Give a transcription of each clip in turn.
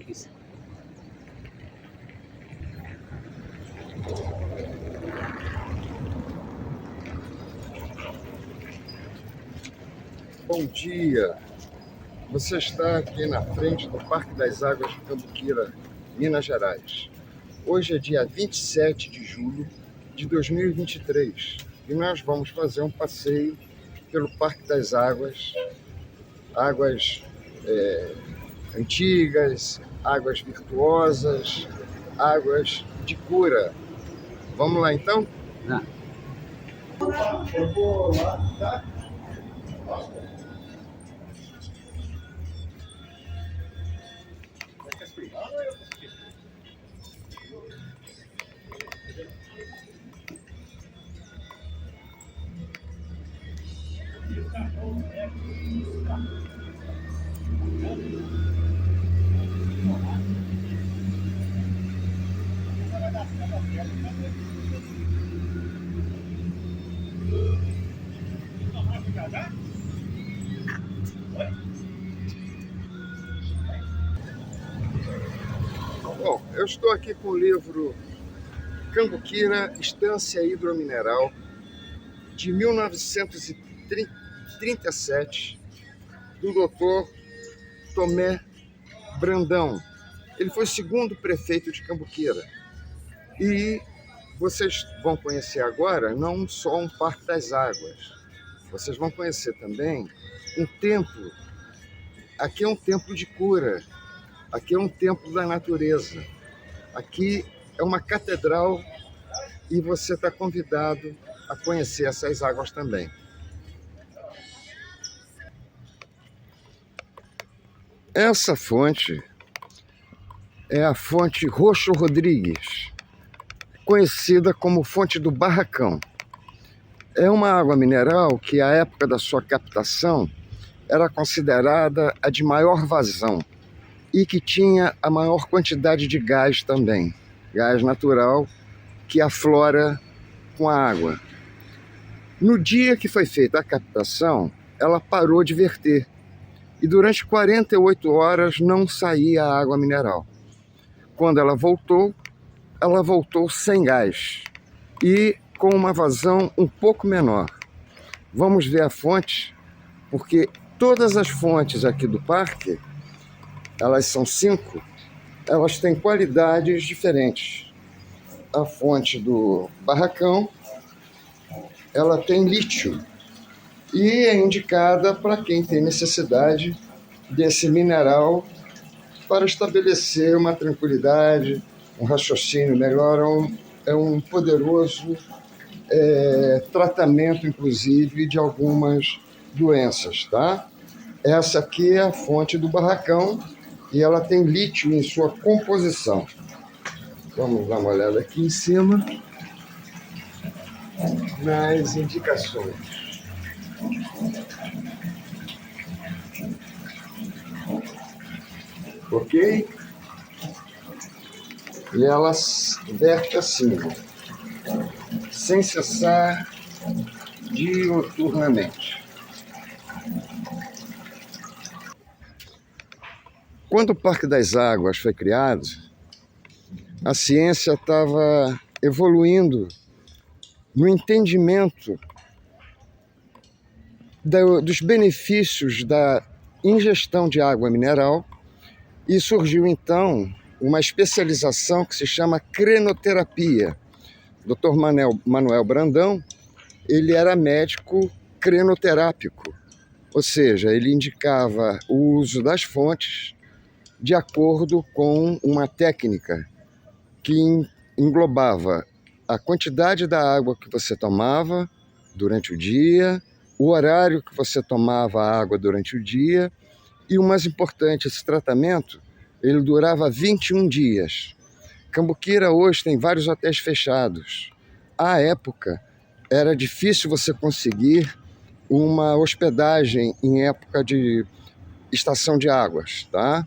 Rodrigues. Bom dia! Você está aqui na frente do Parque das Águas de Cambuquira, Minas Gerais. Hoje é dia 27 de julho de 2023 e nós vamos fazer um passeio pelo Parque das Águas, águas antigas, águas virtuosas, águas de cura. Vamos lá então? Não. Eu vou lá, tá? Bom, eu estou aqui com o livro Cambuquira, Estância Hidromineral, de 1937, do Dr. Tomé Brandão. Ele foi o segundo prefeito de Cambuquira. E vocês vão conhecer agora não só um Parque das Águas, vocês vão conhecer também um templo. Aqui é um templo de cura, aqui é um templo da natureza, aqui é uma catedral e você está convidado a conhecer essas águas também. Essa fonte é a fonte Roxo Rodrigues, conhecida como fonte do Barracão. É uma água mineral que, à época da sua captação, era considerada a de maior vazão e que tinha a maior quantidade de gás também, gás natural que aflora com a água. No dia que foi feita a captação, ela parou de verter e durante 48 horas não saía a água mineral. Quando ela voltou sem gás e com uma vazão um pouco menor. Vamos ver a fonte, porque todas as fontes aqui do parque, elas são 5, elas têm qualidades diferentes. A fonte do Barracão, ela tem lítio e é indicada para quem tem necessidade desse mineral para estabelecer uma tranquilidade, um raciocínio melhor, é um poderoso tratamento, inclusive, de algumas doenças, tá? Essa aqui é a fonte do Barracão e ela tem lítio em sua composição. Vamos dar uma olhada aqui em cima nas indicações. Ok? E ela verte assim, sem cessar, diuturnamente. Quando o Parque das Águas foi criado, a ciência estava evoluindo no entendimento dos benefícios da ingestão de água mineral e surgiu então uma especialização que se chama crenoterapia. Dr. Manuel Brandão, ele era médico crenoterápico, ou seja, ele indicava o uso das fontes de acordo com uma técnica que englobava a quantidade da água que você tomava durante o dia, o horário que você tomava a água durante o dia e, o mais importante, esse tratamento, ele durava 21 dias. Cambuquira hoje tem vários hotéis fechados. À época, era difícil você conseguir uma hospedagem em época de estação de águas, tá?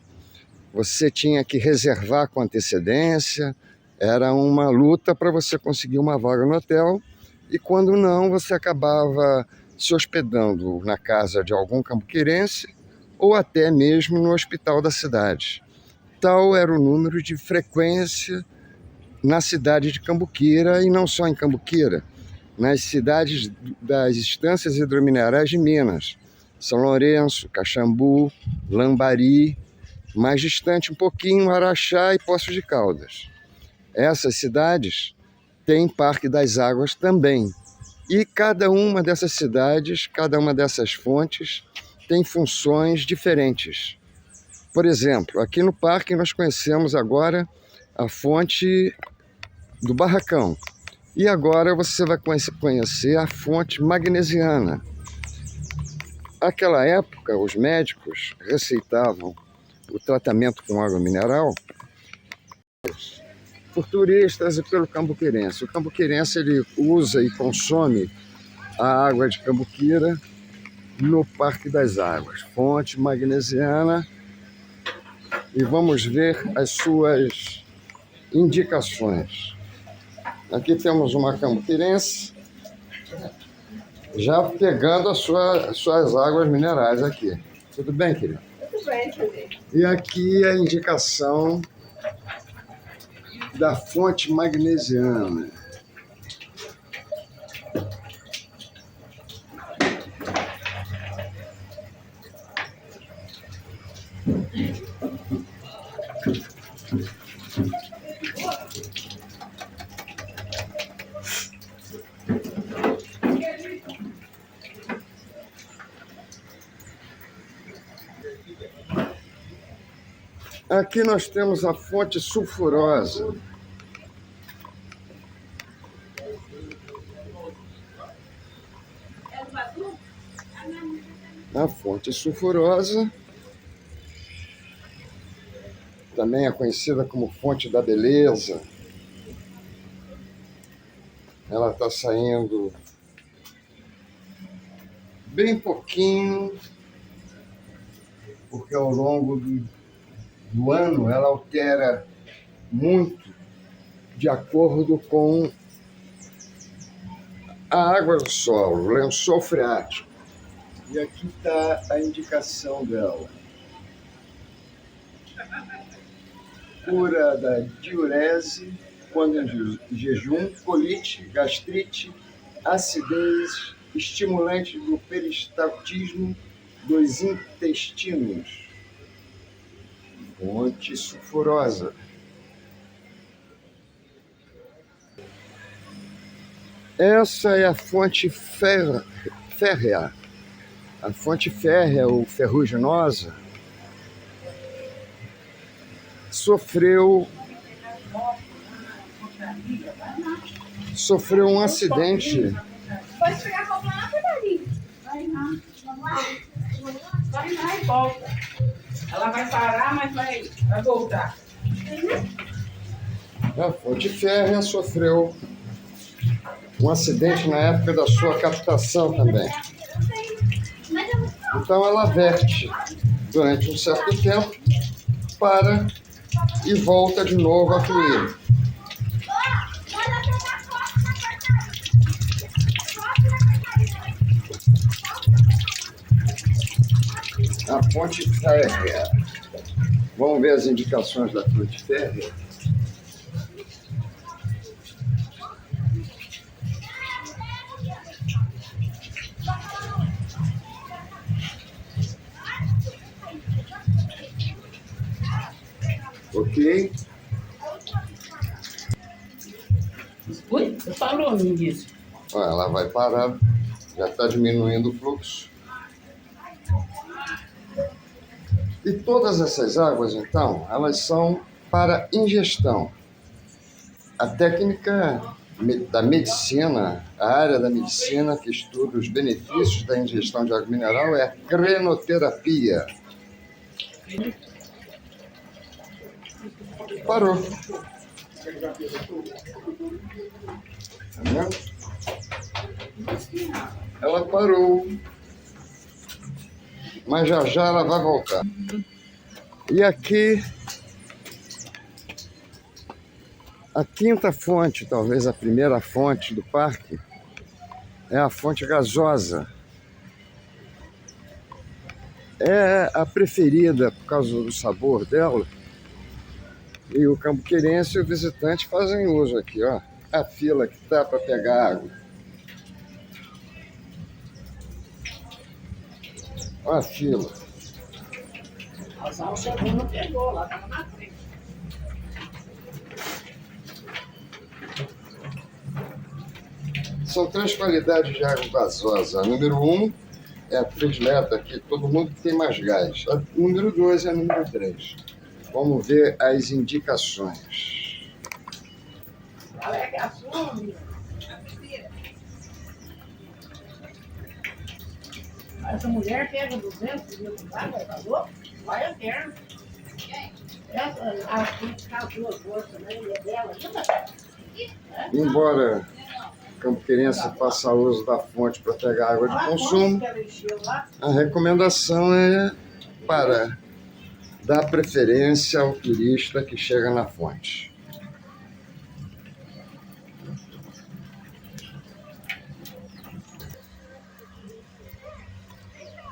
Você tinha que reservar com antecedência, era uma luta para você conseguir uma vaga no hotel e quando não, você acabava se hospedando na casa de algum cambuquirense ou até mesmo no hospital da cidade. tal era o número de frequência na cidade de Cambuquira, e não só em Cambuquira, nas cidades das estâncias hidrominerais de Minas, São Lourenço, Caxambu, Lambari, mais distante um pouquinho, Araxá e Poços de Caldas. Essas cidades têm Parque das Águas também. E cada uma dessas cidades, cada uma dessas fontes, tem funções diferentes. Por exemplo, aqui no parque nós conhecemos agora a fonte do Barracão. E agora você vai conhecer a fonte magnesiana. Naquela época, os médicos receitavam o tratamento com água mineral por turistas e pelo cambuquirense. O cambuquirense ele usa e consome a água de Cambuquira no Parque das Águas, fonte magnesiana, e vamos ver as suas indicações. Aqui temos uma cambuquirense já pegando as suas águas minerais aqui. Tudo bem, querido? Tudo bem, Felipe. E aqui a indicação da fonte magnesiana. Aqui nós temos a fonte sulfurosa. A fonte sulfurosa também é conhecida como fonte da beleza. Ela está saindo bem pouquinho, porque ao longo do ano ela altera muito de acordo com a água do solo, o lençol freático. E aqui está a indicação dela. Cura da diurese quando em jejum, colite, gastrite, acidez, estimulante do peristaltismo dos intestinos. Fonte sulfurosa. Essa é a fonte férrea. A fonte férrea ou ferruginosa sofreu um acidente. Pode pegar a roupa lá dali. Vai lá e volta. Ela vai parar, mas vai voltar. A fonte férrea sofreu um acidente na época da sua captação também. Então ela verte durante um certo tempo, para e volta de novo a fluir. A fonte férrea. Vamos ver as indicações da fonte férrea. Ok? Ui, você falou nisso. Ela vai parar, já está diminuindo o fluxo. E todas essas águas, então, elas são para ingestão. A técnica da medicina, a área da medicina que estuda os benefícios da ingestão de água mineral é a crenoterapia. Parou. Tá vendo? Ela parou. Mas já já ela vai voltar. E aqui, a quinta fonte, talvez a primeira fonte do parque, é a fonte gasosa. É a preferida por causa do sabor dela E o cambuquirense e o visitante fazem uso aqui, ó. A fila que tá para pegar água. Olha a fila. O segundo pegou, lá tava na frente. São 3 qualidades de água gasosa. A número 1 é a 3 letras, que todo mundo tem mais gás. A número 2 é a número 3. Vamos ver as indicações. Alegações. Essa mulher pega 200 mil de água, falou? Vai a terra. Essa que casou as duas também, é dela ainda? Embora cambuquirense faça uso da fonte para pegar água de consumo, a recomendação é para dar preferência ao turista que chega na fonte.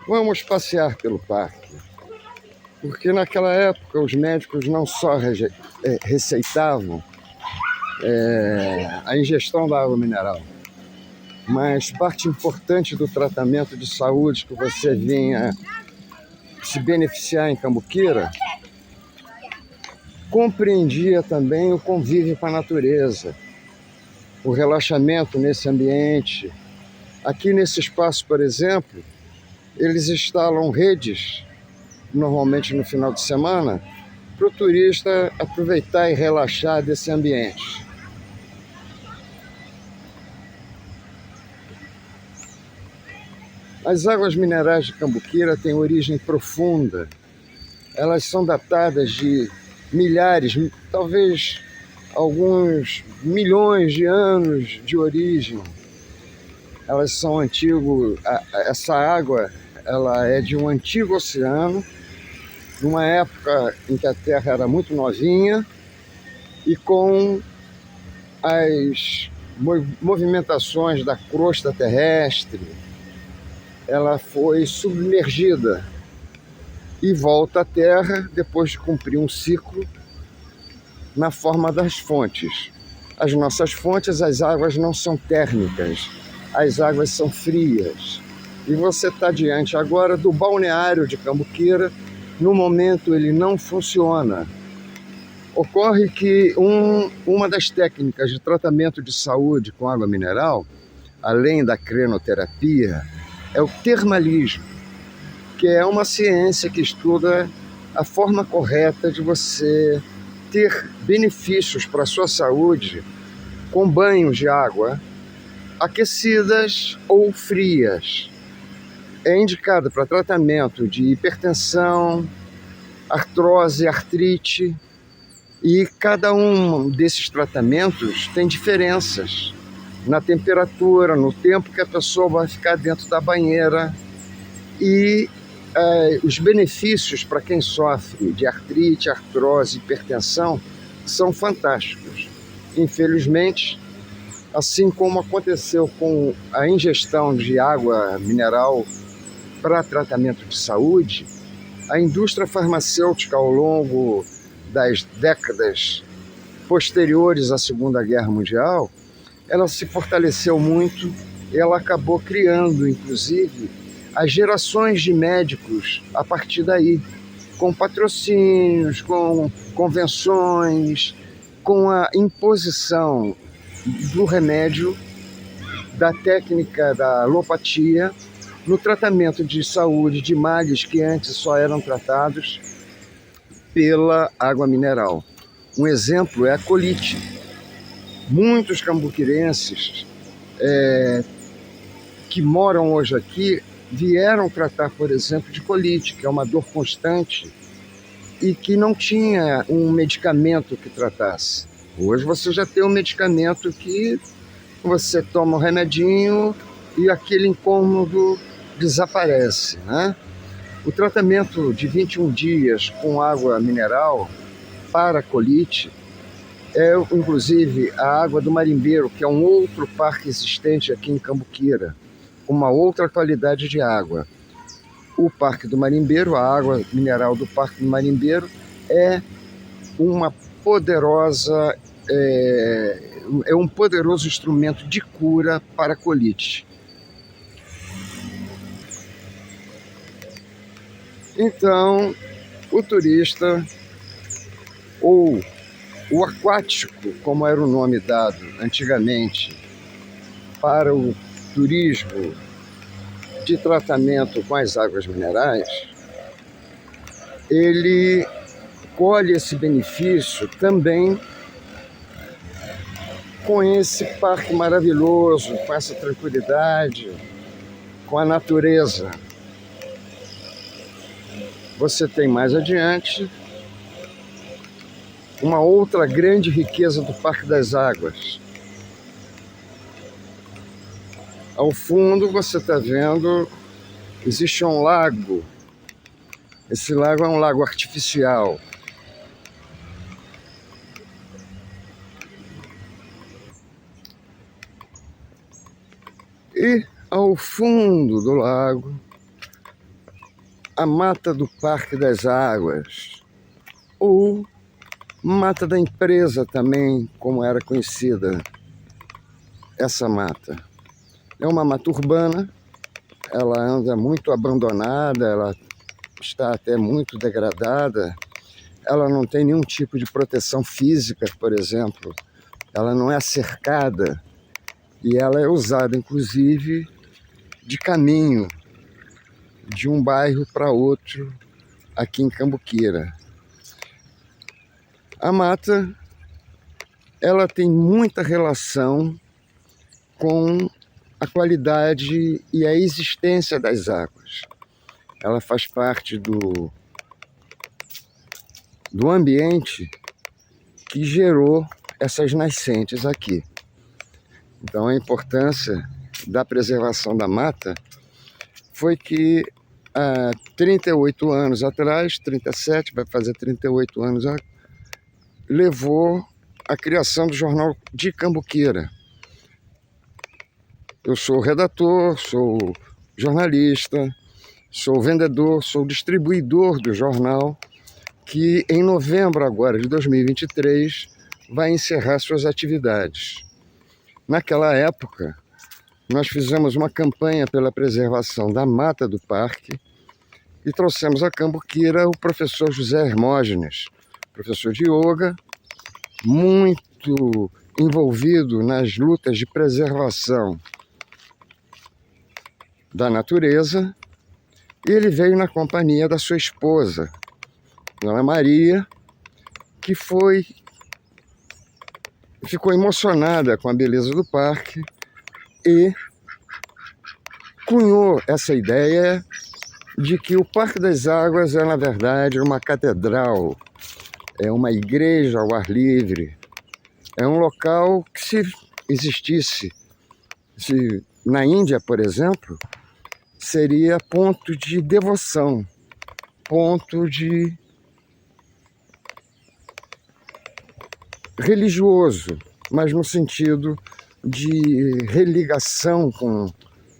Vamos passear pelo parque, porque naquela época os médicos não só receitavam a ingestão da água mineral, mas parte importante do tratamento de saúde que você vinha se beneficiar em Cambuquira compreendia também o convívio com a natureza, o relaxamento nesse ambiente. Aqui nesse espaço, por exemplo, eles instalam redes, normalmente no final de semana, para o turista aproveitar e relaxar desse ambiente. As águas minerais de Cambuquira têm origem profunda. Elas são datadas de milhares, talvez alguns milhões de anos de origem. Elas são antigos. Essa água, ela é de um antigo oceano, numa época em que a Terra era muito novinha, e com as movimentações da crosta terrestre, ela foi submergida e volta à Terra depois de cumprir um ciclo na forma das fontes. As nossas fontes, as águas não são térmicas, as águas são frias. E você está diante agora do balneário de Cambuquira. No momento ele não funciona. Ocorre que uma das técnicas de tratamento de saúde com água mineral, além da crenoterapia, é o termalismo, que é uma ciência que estuda a forma correta de você ter benefícios para a sua saúde com banhos de água aquecidas ou frias. É indicado para tratamento de hipertensão, artrose, artrite, e cada um desses tratamentos tem diferenças na temperatura, no tempo que a pessoa vai ficar dentro da banheira, e os benefícios para quem sofre de artrite, artrose, hipertensão são fantásticos. Infelizmente, assim como aconteceu com a ingestão de água mineral para tratamento de saúde, a indústria farmacêutica, ao longo das décadas posteriores à Segunda Guerra Mundial, ela se fortaleceu muito e ela acabou criando, inclusive, as gerações de médicos a partir daí, com patrocínios, com convenções, com a imposição do remédio, da técnica da alopatia, no tratamento de saúde de males que antes só eram tratados pela água mineral. Um exemplo é a colite. Muitos cambuquirenses que moram hoje aqui vieram tratar, por exemplo, de colite, que é uma dor constante e que não tinha um medicamento que tratasse. Hoje você já tem um medicamento que você toma um remedinho e aquele incômodo desaparece, né? O tratamento de 21 dias com água mineral para colite é, inclusive, a água do Marimbeiro, que é um outro parque existente aqui em Cambuquira, uma outra qualidade de água. O Parque do Marimbeiro, a água mineral do Parque do Marimbeiro, é uma poderosa, é um poderoso instrumento de cura para a colite. Então, o turista, ou o aquático, como era o nome dado antigamente, para o turismo de tratamento com as águas minerais, ele colhe esse benefício também com esse parque maravilhoso, com essa tranquilidade, com a natureza. Você tem mais adiante uma outra grande riqueza do Parque das Águas. Ao fundo você está vendo, existe um lago. Esse lago é um lago artificial. E ao fundo do lago, a mata do Parque das Águas, ou mata da empresa também, como era conhecida essa mata. É uma mata urbana, ela anda muito abandonada, ela está até muito degradada, ela não tem nenhum tipo de proteção física, por exemplo, ela não é cercada e ela é usada, inclusive, de caminho de um bairro para outro aqui em Cambuquira. A mata, ela tem muita relação com a qualidade e a existência das águas. Ela faz parte do ambiente que gerou essas nascentes aqui. Então a importância da preservação da mata foi que há 38 anos atrás, 37, vai fazer 38 anos, levou à criação do Jornal de Cambuquira. Eu sou redator, sou jornalista, sou vendedor, sou distribuidor do jornal, que em novembro agora de 2023 vai encerrar suas atividades. Naquela época, nós fizemos uma campanha pela preservação da mata do parque e trouxemos a Cambuquira o professor José Hermógenes, professor de yoga, muito envolvido nas lutas de preservação da natureza, e ele veio na companhia da sua esposa, Dona Maria, que ficou emocionada com a beleza do parque e cunhou essa ideia de que o Parque das Águas é, na verdade, uma catedral, é uma igreja ao ar livre, é um local que, se existisse, na Índia, por exemplo, seria ponto de devoção, ponto de religioso, mas no sentido de religação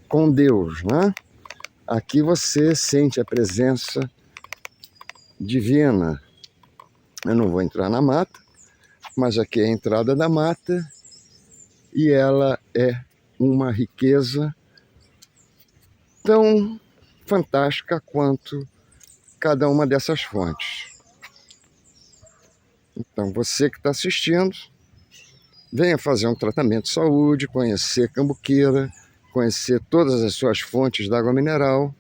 com Deus, né? Aqui você sente a presença divina. Eu não vou entrar na mata, mas aqui é a entrada da mata e ela é uma riqueza tão fantástica quanto cada uma dessas fontes. Então, você que está assistindo, venha fazer um tratamento de saúde, conhecer Cambuquira, conhecer todas as suas fontes de água mineral,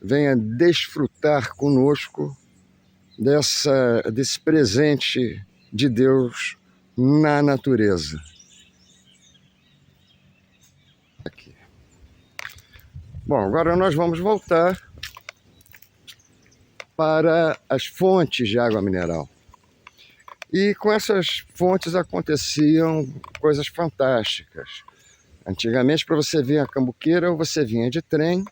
venha desfrutar conosco desse presente de Deus na natureza. Aqui. Bom, agora nós vamos voltar para as fontes de água mineral. E com essas fontes aconteciam coisas fantásticas. Antigamente, para você vir a Cambuquira, ou você vinha de trem,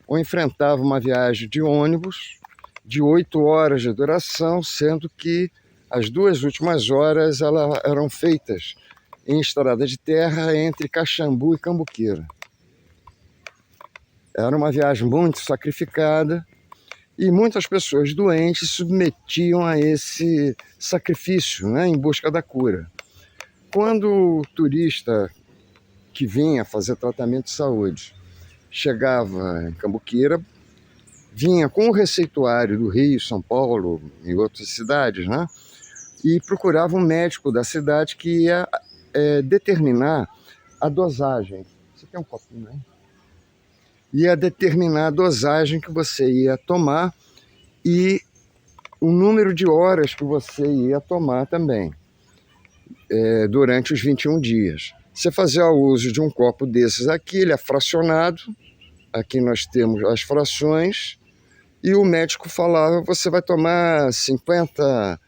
ou enfrentava uma viagem de ônibus de 8 horas de duração, sendo que as 2 últimas horas eram feitas em estrada de terra entre Caxambu e Cambuquira. Era uma viagem muito sacrificada E muitas pessoas doentes se submetiam a esse sacrifício, né, em busca da cura. Quando o turista que vinha fazer tratamento de saúde chegava em Cambuquira, vinha com o receituário do Rio, São Paulo e outras cidades, né, e procurava um médico da cidade que ia determinar a dosagem. Você tem um copinho aí? Ia determinar a dosagem que você ia tomar e o número de horas que você ia tomar também, durante os 21 dias. Você fazia uso de um copo desses aqui, ele é fracionado, aqui nós temos as frações, e o médico falava, você vai tomar 50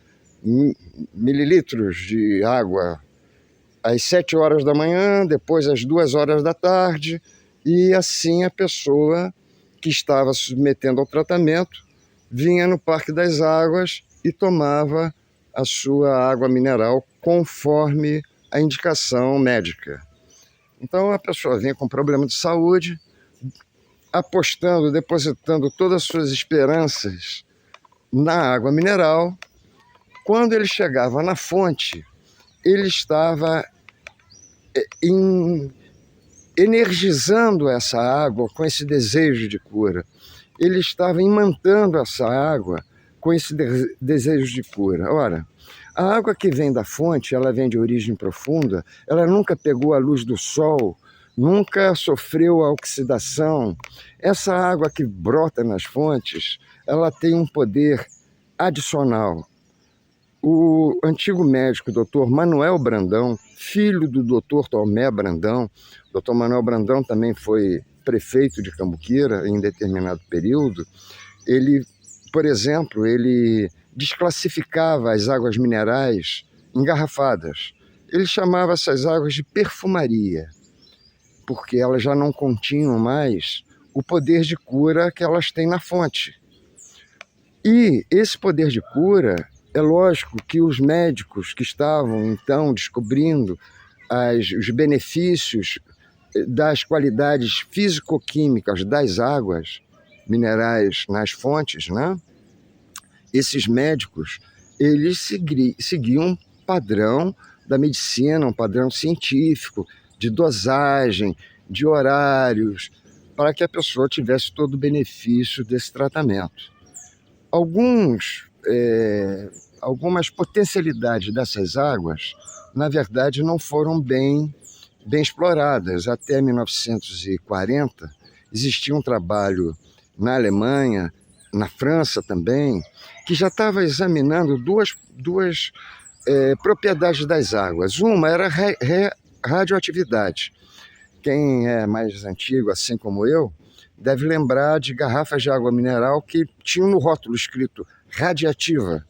mililitros de água às 7 horas da manhã, depois às 2 horas da tarde, e assim a pessoa que estava submetendo ao tratamento vinha no Parque das Águas e tomava a sua água mineral conforme a indicação médica. Então a pessoa vinha com problema de saúde, apostando, depositando todas as suas esperanças na água mineral. Quando ele chegava na fonte, ele estava energizando essa água com esse desejo de cura. Ele estava imantando essa água com esse desejo de cura. Ora, a água que vem da fonte, ela vem de origem profunda, ela nunca pegou a luz do sol, nunca sofreu a oxidação. Essa água que brota nas fontes, ela tem um poder adicional. O antigo médico Dr. Manuel Brandão, filho do Dr. Tomé Brandão, Dr. Manuel Brandão também foi prefeito de Cambuquira em determinado período, ele, por exemplo, ele desclassificava as águas minerais engarrafadas. Ele chamava essas águas de perfumaria, porque elas já não continham mais o poder de cura que elas têm na fonte. E esse poder de cura, é lógico que os médicos que estavam então descobrindo os benefícios das qualidades físico-químicas das águas minerais nas fontes, né? Esses médicos, eles seguiam um padrão da medicina, um padrão científico, de dosagem, de horários, para que a pessoa tivesse todo o benefício desse tratamento. Algumas potencialidades dessas águas, na verdade, não foram bem exploradas. Até 1940, existia um trabalho na Alemanha, na França também, que já estava examinando duas propriedades das águas. Uma era radioatividade. Quem é mais antigo, assim como eu, deve lembrar de garrafas de água mineral que tinham no rótulo escrito radiativa.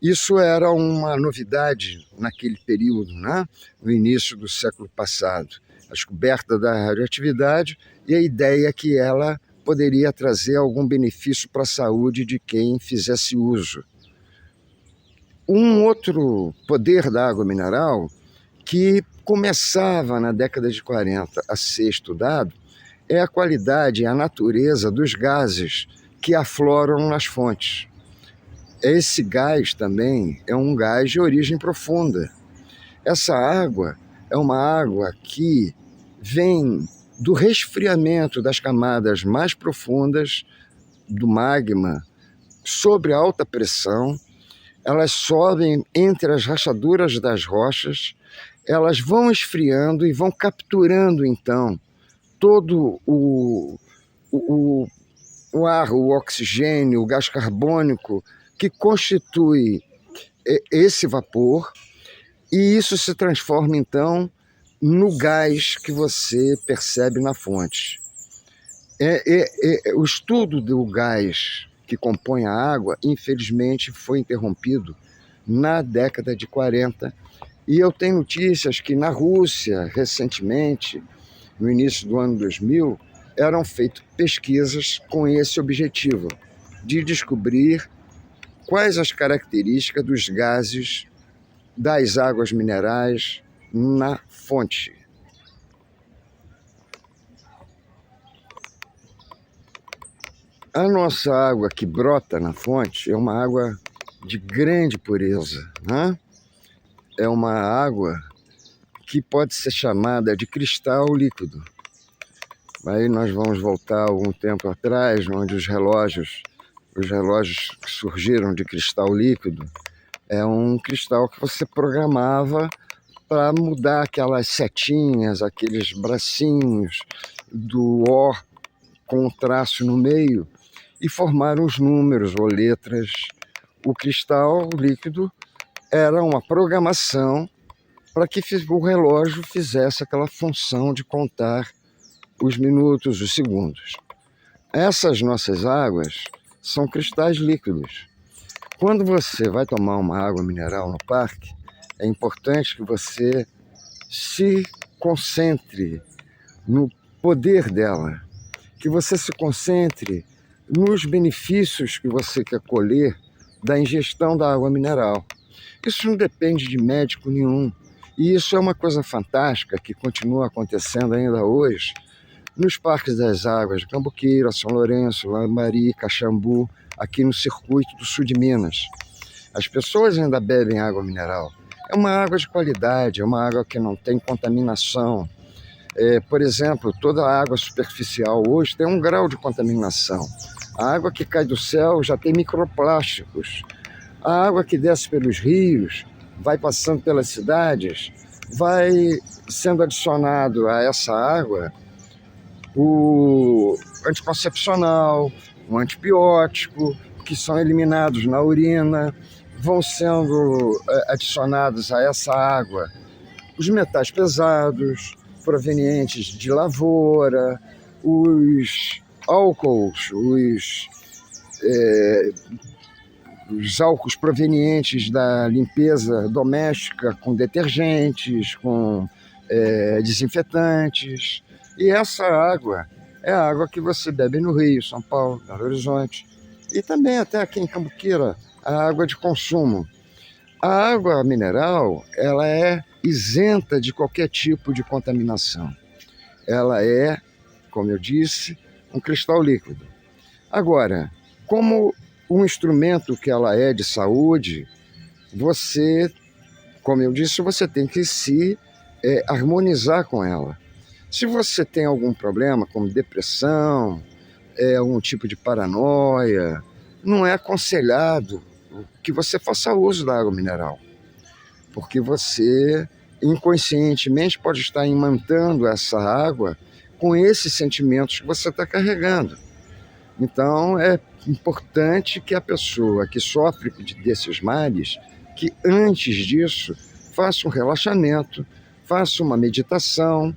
Isso era uma novidade naquele período, né? No início do século passado. A descoberta da radioatividade e a ideia que ela poderia trazer algum benefício para a saúde de quem fizesse uso. Um outro poder da água mineral que começava na década de 40 a ser estudado é a qualidade e a natureza dos gases que afloram nas fontes. Esse gás também é um gás de origem profunda. Essa água é uma água que vem do resfriamento das camadas mais profundas do magma sobre alta pressão. Elas sobem entre as rachaduras das rochas, elas vão esfriando e vão capturando então todo o ar, o oxigênio, o gás carbônico que constitui esse vapor, e isso se transforma então no gás que você percebe na fonte. O estudo do gás que compõe a água, infelizmente, foi interrompido na década de 40, e eu tenho notícias que na Rússia, recentemente, no início do ano 2000, eram feitas pesquisas com esse objetivo, de descobrir quais as características dos gases das águas minerais na fonte. A nossa água que brota na fonte é uma água de grande pureza, né? É uma água que pode ser chamada de cristal líquido. Aí nós vamos voltar algum tempo atrás, onde os relógios que surgiram de cristal líquido, é um cristal que você programava para mudar aquelas setinhas, aqueles bracinhos do O com um traço no meio e formar os números ou letras. O cristal líquido era uma programação para que o relógio fizesse aquela função de contar os minutos, os segundos. Essas nossas águas são cristais líquidos. Quando você vai tomar uma água mineral no parque, é importante que você se concentre no poder dela, que você se concentre nos benefícios que você quer colher da ingestão da água mineral. Isso não depende de médico nenhum. E isso é uma coisa fantástica que continua acontecendo ainda hoje nos parques das águas de Cambuquira, São Lourenço, Lambari, Caxambu, aqui no circuito do sul de Minas. As pessoas ainda bebem água mineral. É uma água de qualidade, é uma água que não tem contaminação. Por exemplo, toda a água superficial hoje tem um grau de contaminação. A água que cai do céu já tem microplásticos. A água que desce pelos rios, vai passando pelas cidades, vai sendo adicionado a essa água o anticoncepcional, o antibiótico, que são eliminados na urina, vão sendo adicionados a essa água os metais pesados, provenientes de lavoura, os álcools, os álcools provenientes da limpeza doméstica com detergentes, com desinfetantes. E essa água é a água que você bebe no Rio, São Paulo, Belo Horizonte e também até aqui em Cambuquira, a água de consumo. A água mineral, ela é isenta de qualquer tipo de contaminação. Ela é, como eu disse, um cristal líquido. Agora, como um instrumento que ela é de saúde, você, como eu disse, você tem que se harmonizar com ela. Se você tem algum problema, como depressão, algum tipo de paranoia, não é aconselhado que você faça uso da água mineral, porque você inconscientemente pode estar imantando essa água com esses sentimentos que você está carregando. Então é importante que a pessoa que sofre desses males, que antes disso faça um relaxamento, faça uma meditação,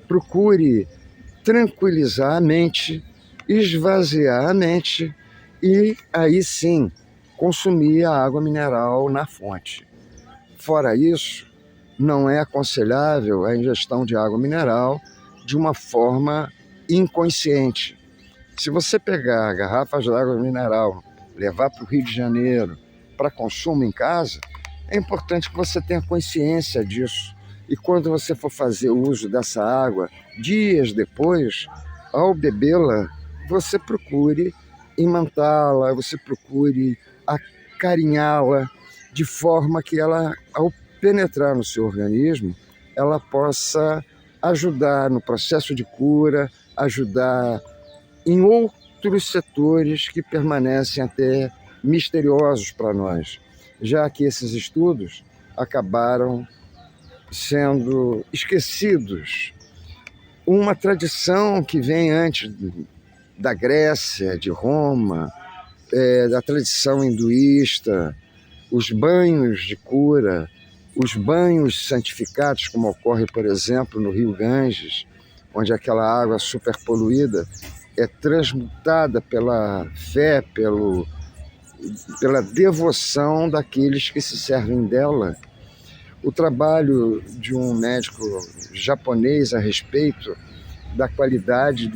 procure tranquilizar a mente, esvaziar a mente e aí sim consumir a água mineral na fonte. Fora isso, não é aconselhável a ingestão de água mineral de uma forma inconsciente. Se você pegar garrafas de água mineral, levar para o Rio de Janeiro para consumo em casa, é importante que você tenha consciência disso. E quando você for fazer uso dessa água, dias depois, ao bebê-la, você procure imantá-la, você procure acarinhá-la, de forma que ela, ao penetrar no seu organismo, ela possa ajudar no processo de cura, ajudar em outros setores que permanecem até misteriosos para nós, já que esses estudos acabaram sendo esquecidos. Uma tradição que vem antes da Grécia, de Roma, da tradição hinduísta, os banhos de cura, os banhos santificados, como ocorre, por exemplo, no Rio Ganges, onde aquela água super poluída é transmutada pela fé, pela devoção daqueles que se servem dela. O trabalho de um médico japonês a respeito da qualidade,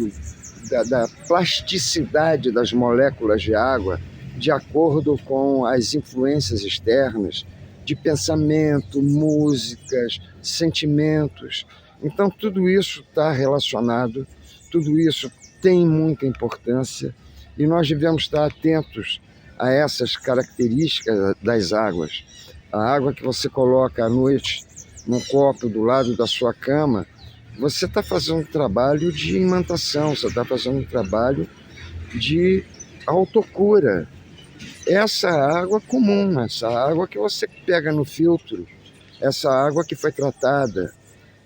da plasticidade das moléculas de água, de acordo com as influências externas, de pensamento, músicas, sentimentos. Então, tudo isso está relacionado, tudo isso tem muita importância e nós devemos estar atentos a essas características das águas. A água que você coloca à noite num copo do lado da sua cama, você está fazendo um trabalho de imantação, você está fazendo um trabalho de autocura. Essa água comum, essa água que você pega no filtro, essa água que foi tratada.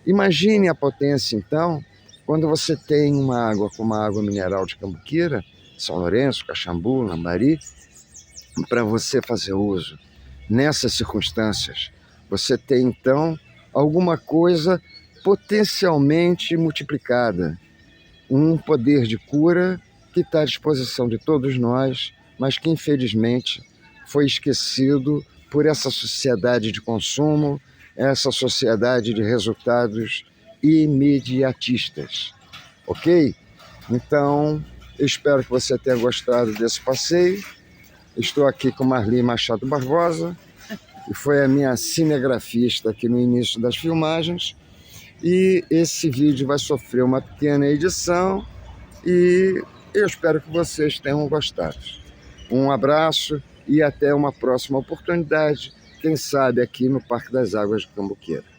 Imagine a potência, então, quando você tem uma água como a água mineral de Cambuquira, São Lourenço, Caxambu, Lambari, para você fazer uso. Nessas circunstâncias, você tem, então, alguma coisa potencialmente multiplicada. Um poder de cura que está à disposição de todos nós, mas que, infelizmente, foi esquecido por essa sociedade de consumo, essa sociedade de resultados imediatistas. Ok? Então, eu espero que você tenha gostado desse passeio. Estou aqui com Marli Machado Barbosa, que foi a minha cinegrafista aqui no início das filmagens. E esse vídeo vai sofrer uma pequena edição e eu espero que vocês tenham gostado. Um abraço e até uma próxima oportunidade, quem sabe aqui no Parque das Águas de Cambuquira.